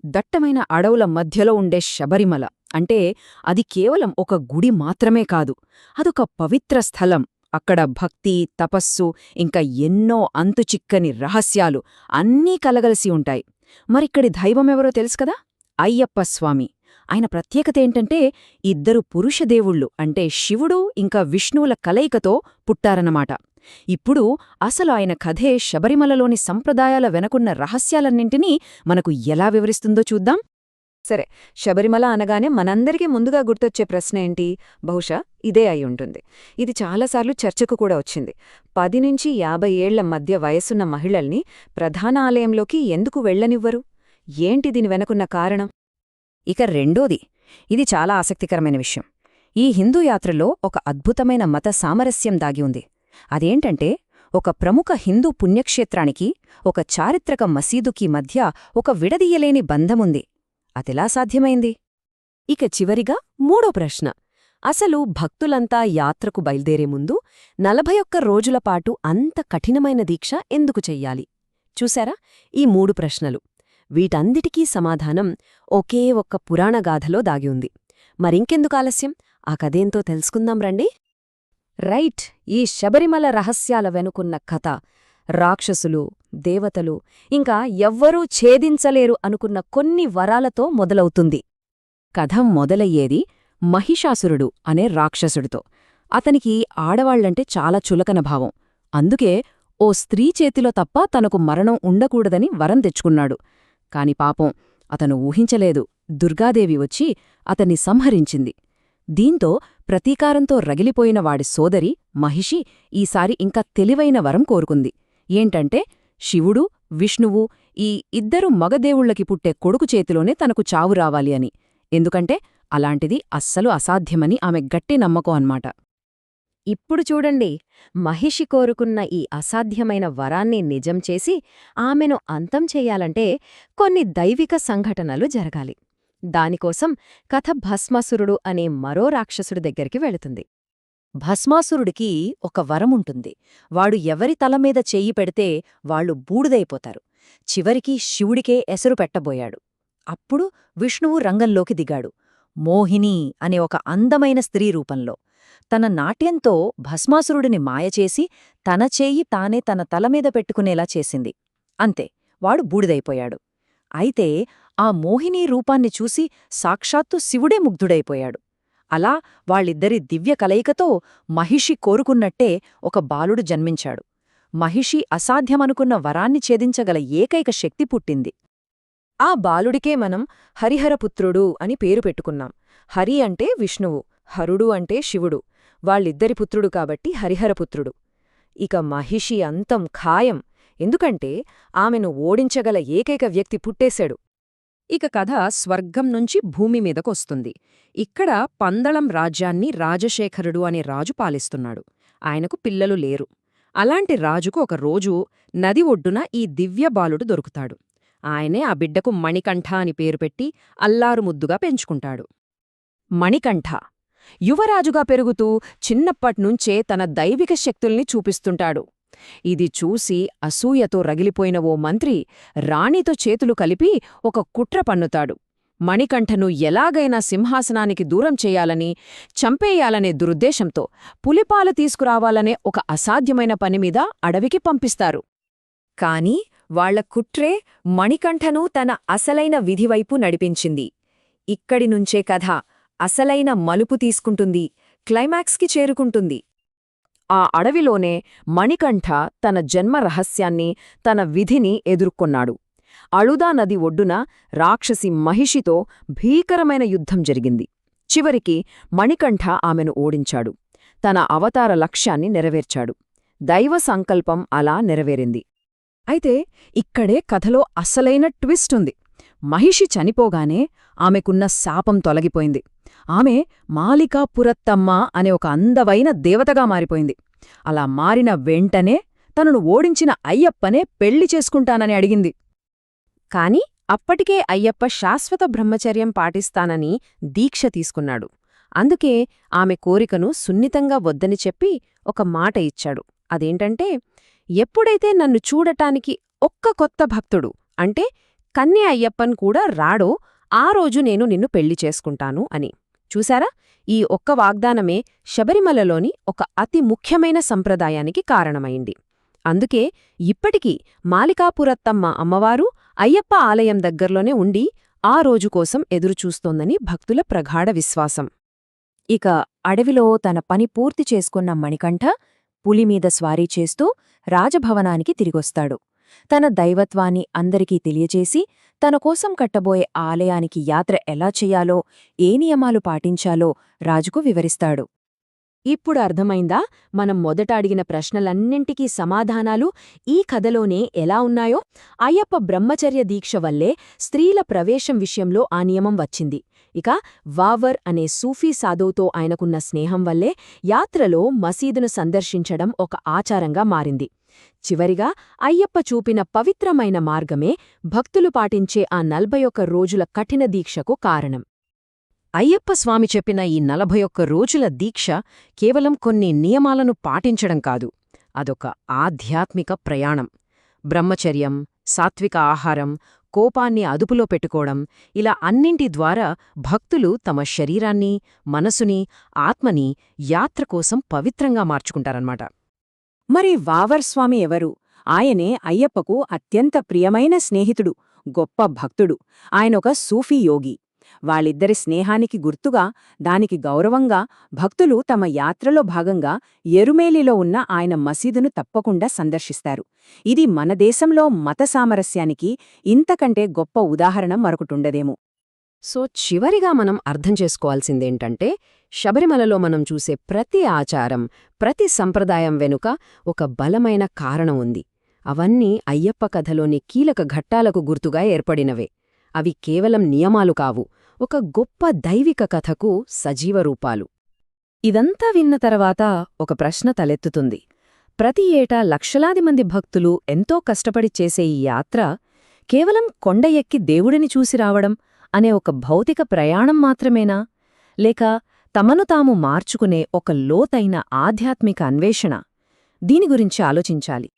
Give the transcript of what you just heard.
దట్టమైన అడవుల మధ్యలో ఉండే శబరిమల అంటే అది కేవలం ఒక గుడి మాత్రమే కాదు, అదొక పవిత్ర స్థలం. అక్కడ భక్తి, తపస్సు, ఇంకా ఎన్నో అంతుచిక్కని రహస్యాలు అన్నీ కలగలిసి ఉంటాయి. మరిక్కడి దైవమెవరో తెలుసుకదా? అయ్యప్ప స్వామి. ఆయన ప్రత్యేకతేంటంటే ఇద్దరు పురుషదేవుళ్ళు అంటే శివుడు ఇంకా విష్ణువుల కలయికతో పుట్టారన్నమాట. ఇప్పుడు అసలు ఆయన కథే శబరిమలలోని సంప్రదాయాల వెనకున్న రహస్యాలన్నింటినీ మనకు ఎలా వివరిస్తుందో చూద్దాం. సరే, శబరిమల అనగానే మనందరికీ ముందుగా గుర్తొచ్చే ప్రశ్న ఏంటి? బహుశా ఇదే అయి ఉంటుంది. ఇది చాలాసార్లు చర్చకు కూడా వచ్చింది. 10 నుంచి 50 ఏళ్ల మధ్య వయసున్న మహిళల్ని ప్రధాన ఆలయంలోకి ఎందుకు వెళ్లనివ్వరు? ఏంటి దీని వెనకున్న కారణం? ఇక రెండోది, ఇది చాలా ఆసక్తికరమైన విషయం. ఈ హిందూ యాత్రలో ఒక అద్భుతమైన మత సామరస్యం దాగి ఉంది. అదేంటంటే ఒక ప్రముఖ హిందూ పుణ్యక్షేత్రానికి, ఒక చారిత్రక మసీదుకి మధ్య ఒక విడదీయలేని బంధముంది. అదెలా సాధ్యమైంది? ఇక చివరిగా మూడో ప్రశ్న. అసలు భక్తులంతా యాత్రకు బయల్దేరే ముందు 41 రోజులపాటు అంత కఠినమైన దీక్ష ఎందుకు చెయ్యాలి? చూశారా ఈ 3 ప్రశ్నలు? వీటన్నిటికీ సమాధానం ఒకే ఒక్క పురాణగాథలో దాగి ఉంది. మరింకెందుకు ఆలస్యం, ఆ కథేంతో తెలుసుకుందాం రండి. రైట్, ఈ శబరిమల రహస్యాల వెనుకున్న కథ రాక్షసులు, దేవతలు, ఇంకా ఎవ్వరూ ఛేదించలేరు అనుకున్న కొన్ని వరాలతో మొదలవుతుంది. కథ మొదలయ్యేది మహిషాసురుడు అనే రాక్షసుడితో. అతనికి ఆడవాళ్లంటే చాలా చులకన భావం. అందుకే ఓ స్త్రీ చేతిలో తప్ప తనకు మరణం ఉండకూడదని వరం తెచ్చుకున్నాడు. కాని పాపం అతను ఊహించలేదు, దుర్గాదేవి వచ్చి అతన్ని సంహరించింది. దీంతో ప్రతీకారంతో రగిలిపోయిన వాడి సోదరి మహిషి ఈసారి ఇంకా తెలివైన వరం కోరుకుంది. ఏంటంటే శివుడు, విష్ణువు ఈ ఇద్దరు మగదేవుళ్లకి పుట్టే కొడుకు చేతిలోనే తనకు చావు రావాలి అని. ఎందుకంటే అలాంటిది అస్సలు అసాధ్యమని ఆమె గట్టి నమ్మకం అన్నమాట. ఇప్పుడు చూడండి, మహిషి కోరుకున్న ఈ అసాధ్యమైన వరాన్ని నిజం చేసి ఆమెను అంతం చెయ్యాలంటే కొన్ని దైవిక సంఘటనలు జరగాలి. దానికోసం కథ భస్మాసురుడు అనే మరో రాక్షసుడి దగ్గరికి వెళుతుంది. భస్మాసురుడికి ఒక వరముంటుంది. వాడు ఎవరి తలమీద చెయ్యి పెడితే వాళ్లు బూడిదైపోతారు. చివరికి శివుడికే ఎసరు పెట్టబోయాడు. అప్పుడు విష్ణువు రంగంలోకి దిగాడు, మోహిని అనే ఒక అందమైన స్త్రీ రూపంలో. తన నాట్యంతో భస్మాసురుడిని మాయచేసి తన చేయి తానే తన తలమీద పెట్టుకునేలా చేసింది. అంతే, వాడు బూడిదైపోయాడు. అయితే ఆ మోహినీ రూపాన్ని చూసి సాక్షాత్తు శివుడే ముగ్ధుడైపోయాడు. అలా వాళ్ళిద్దరి దివ్య కలయికతో మహిషి కోరుకున్నట్టే ఒక బాలుడు జన్మించాడు. మహిషి అసాధ్యమనుకున్న వరాన్ని ఛేదించగల ఏకైక శక్తి పుట్టింది. ఆ బాలుడికే మనం హరిహరపుత్రుడు అని పేరు పెట్టుకున్నాం. హరి అంటే విష్ణువు, హరుడు అంటే శివుడు. వాళ్ళిద్దరి పుత్రుడు కాబట్టి హరిహరపుత్రుడు. ఇక మహిషి అంతం ఖాయం, ఎందుకంటే ఆమెను ఓడించగల ఏకైక వ్యక్తి పుట్టేశాడు. ఇక కథ స్వర్గం నుంచి భూమి మీదకొస్తుంది. ఇక్కడ పందళం రాజ్యాన్ని రాజశేఖరుడు అనే రాజు పాలిస్తున్నాడు. ఆయనకు పిల్లలు లేరు. అలాంటి రాజుకు ఒక రోజు నది ఒడ్డున ఈ దివ్య బాలుడు దొరుకుతాడు. ఆయనే ఆ బిడ్డకు మణికంఠ అని పేరు పెట్టి అల్లారుముద్దుగా పెంచుకుంటాడు. మణికంఠ యువరాజుగా పెరుగుతూ చిన్నప్పట్నుంచే తన దైవిక శక్తుల్ని చూపిస్తుంటాడు. ఇది చూసి అసూయతో రగిలిపోయిన ఓ మంత్రి రాణితో చేతులు కలిపి ఒక కుట్ర పన్నుతాడు. మణికంఠను ఎలాగైనా సింహాసనానికి దూరం చెయ్యాలని, చంపేయాలనే దురుద్దేశంతో పులిపాలు తీసుకురావాలనే ఒక అసాధ్యమైన పనిమీద అడవికి పంపిస్తారు. కాని వాళ్ల కుట్రే మణికంఠను తన అసలైన విధివైపు నడిపించింది. ఇక్కడినుంచే కథ అసలైన మలుపు తీసుకుంటుంది, క్లైమాక్స్కి చేరుకుంటుంది. ఆ అడవిలోనే మణికంఠ తన జన్మ రహస్యాన్ని, తన విధిని ఎదుర్కొన్నాడు. అళుదా నది ఒడ్డున రాక్షసి మహిషితో భీకరమైన యుద్ధం జరిగింది. చివరికి మణికంఠ ఆమెను ఓడించాడు. తన అవతార లక్ష్యాన్ని నెరవేర్చాడు. దైవ సంకల్పం అలా నెరవేరింది. అయితే ఇక్కడే కథలో అసలైన ట్విస్ట్ ఉంది. మహిషి చనిపోగానే ఆమెకున్న శాపం తొలగిపోయింది. ఆమె మాలికాపురత్తమ్మ అనే ఒక అందమైన దేవతగా మారిపోయింది. అలా మారిన వెంటనే తనను ఓడించిన అయ్యప్పనే పెళ్లి చేసుకుంటానని అడిగింది. కాని అప్పటికే అయ్యప్ప శాశ్వత బ్రహ్మచర్యం పాటిస్తానని దీక్ష తీసుకున్నాడు. అందుకే ఆమె కోరికను సున్నితంగా వద్దని చెప్పి ఒక మాట ఇచ్చాడు. అదేంటంటే, ఎప్పుడైతే నన్ను చూడటానికి ఒక్క కొత్త భక్తుడు అంటే కన్య అయ్యప్పన్ కూడా రాడో ఆ రోజు నేను నిన్ను పెళ్లి చేసుకుంటాను అని. చూశారా, ఈ ఒక్క వాగ్దానమే శబరిమలలోని ఒక అతి ముఖ్యమైన సంప్రదాయానికి కారణమైంది. అందుకే ఇప్పటికీ మాలికాపురత్తమ్మ అమ్మవారు అయ్యప్ప ఆలయం దగ్గర్లోనే ఉండి ఆ రోజు కోసం ఎదురుచూస్తోందని భక్తుల ప్రగాఢ విశ్వాసం. ఇక అడవిలో తన పని పూర్తి చేసుకున్న మణికంఠ పులిమీద స్వారీ చేస్తూ రాజభవనానికి తిరిగొస్తాడు. తన దైవత్వాన్ని అందరికీ తెలియచేసి తన కోసం కట్టబోయే ఆలయానికి యాత్ర ఎలా చెయ్యాలో, ఏ నియమాలు పాటించాలో రాజుకు వివరిస్తాడు. ఇప్పుడు అర్థమైందా మనం మొదట అడిగిన ప్రశ్నలన్నింటికీ సమాధానాలు ఈ కథలోనే ఎలా ఉన్నాయో? అయ్యప్ప బ్రహ్మచర్య దీక్ష వల్లే స్త్రీల ప్రవేశం విషయంలో ఆ నియమం వచ్చింది. ఇక వావర్ అనే సూఫీ సాధువుతో ఆయనకున్న స్నేహం వల్లే యాత్రలో మసీదును సందర్శించడం ఒక ఆచారంగా మారింది. చివరిగా అయ్యప్ప చూపిన పవిత్రమైన మార్గమే భక్తులు పాటించే ఆ 41 రోజుల కఠిన దీక్షకు కారణం. అయ్యప్ప స్వామి చెప్పిన ఈ 41 రోజుల దీక్ష కేవలం కొన్ని నియమాలను పాటించడం కాదు, అదొక ఆధ్యాత్మిక ప్రయాణం. బ్రహ్మచర్యం, సాత్విక ఆహారం, కోపాన్ని అదుపులో పెట్టుకోవడం, ఇలా అన్నింటి ద్వారా భక్తులు తమ శరీరాన్ని, మనసుని, ఆత్మని యాత్ర కోసం పవిత్రంగా మార్చుకుంటారన్నమాట. మరి వావర్ స్వామి ఎవరు? ఆయనే అయ్యప్పకు అత్యంత ప్రియమైన స్నేహితుడు, గొప్ప భక్తుడు. ఆయనొక సూఫీ యోగి. వాళ్ళిద్దరి స్నేహానికి గుర్తుగా, దానికి గౌరవంగా భక్తులు తమ యాత్రలో భాగంగా ఎరుమేలిలో ఉన్న ఆయన మసీదును తప్పకుండా సందర్శిస్తారు. ఇది మన దేశంలో మత సామరస్యానికి ఇంతకంటే గొప్ప ఉదాహరణ మరొకటుండదేమో. సో చివరిగా మనం అర్థం చేసుకోవాల్సిందేంటంటే, శబరిమలలో మనం చూసే ప్రతి ఆచారం, ప్రతి సంప్రదాయం వెనుక ఒక బలమైన కారణం ఉంది. అవన్నీ అయ్యప్ప కథలోని కీలక ఘట్టాలకు గుర్తుగా ఏర్పడినవే. అవి కేవలం నియమాలు కావు, ఒక గొప్ప దైవిక కథకు సజీవ రూపాలు. ఇదంతా విన్న తర్వాత ఒక ప్రశ్న తలెత్తుతుంది. ప్రతి ఏటా లక్షలాది మంది భక్తులు ఎంతో కష్టపడి చేసే ఈ యాత్ర కేవలం కొండ ఎక్కి దేవుడిని చూసి రావడం అనే ఒక భౌతిక ప్రయాణం మాత్రమేనా? లేక తమను తాము మార్చుకునే ఒక లోతైన ఆధ్యాత్మిక అన్వేషణ? దీని గురించి ఆలోచించాలి.